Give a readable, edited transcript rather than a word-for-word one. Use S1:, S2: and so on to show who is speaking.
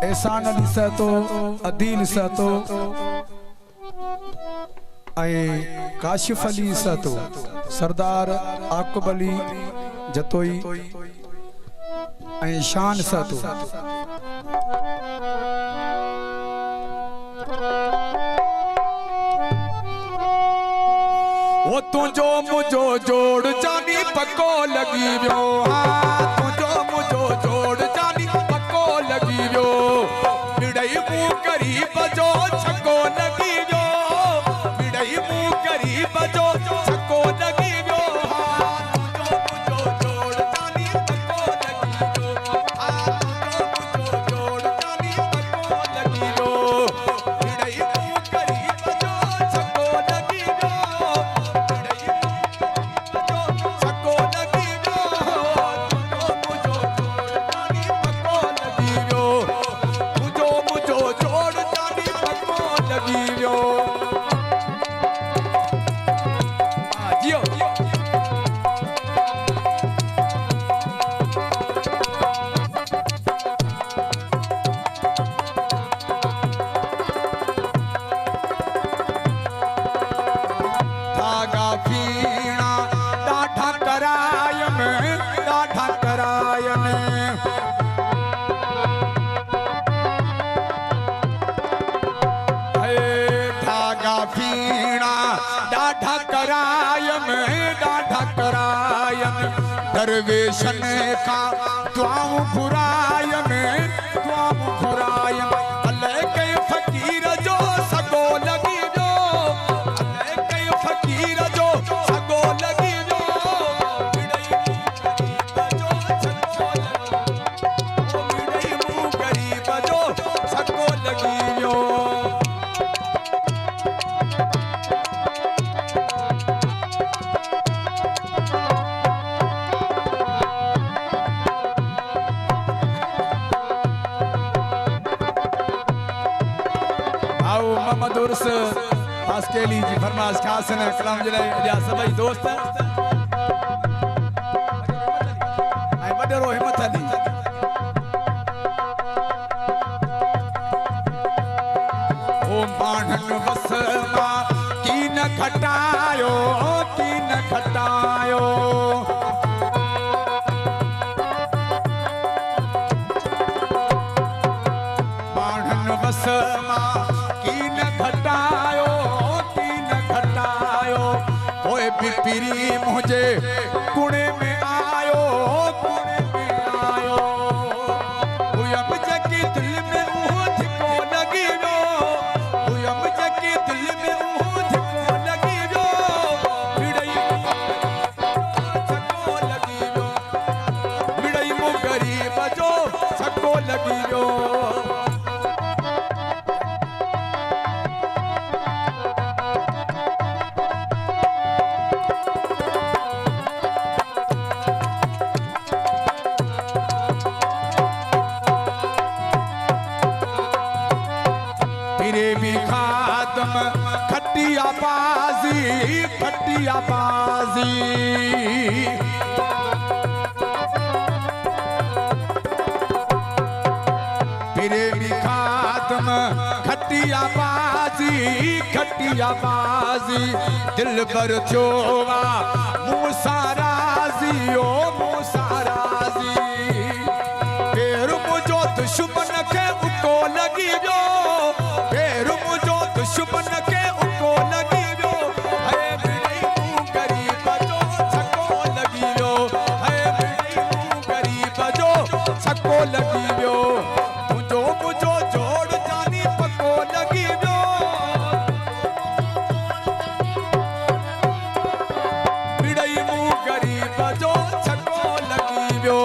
S1: एहसान अली सहतो अदील सहतो काशिफ अली सहतो सरदार आकुब अली जतोई शान सहतो वो तुझो मुझो जोड़ जानी पको लगी व्यो तुझो मुझो जोड़ जानी पको लगी व्यो मिड़ई मुंह करी बजो छको लगी व्यो मिड़ई मुंह करी बजो छको लगी व्यो तुझो मुझो जोड़ जानी पको लगी व्यो तुझो मुझो जोड़ जानी पको लगी व्यो मिड़ई मुंह करी बजो छको लगी व्यो दरवेशन का दुआओं बुराय में दुआओं बुराय में अल्लाह के फकीर जो सगो लगी जो अल्लाह के फकीर जो सगो लगी जो मिड़ई मुंह गरीब जो सगो लगी जो मदुरस खास के लीजिए फरमाश खास ने कलाम जले या सभी दोस्त आई बडरो हिम्मत अली ओ मानन बसमा की न खटायो मानन बसमा पिपरी मुझे कुणे में आयो हुयम जकी दिल में ऊँध को लगी जो हुयम जकी दिल में ऊँध को लगी जो मिड़ई छको लगी जो मिड़ई मुँह गरीब जो छको लगी जो खटिया बाजी प्रेमी खातम खटिया बाजी दिल पर चोवा मूसा राजी ओ मूसा राजी फेर मुझो दुश्मन के उको लगी जो फेर मुझो दुश्मन के उको लगी लगी व्यो मुझो मुझो जोड़ जानी पको लगी व्यो मिड़ई मुंह गरीब जो छको लगी व्यो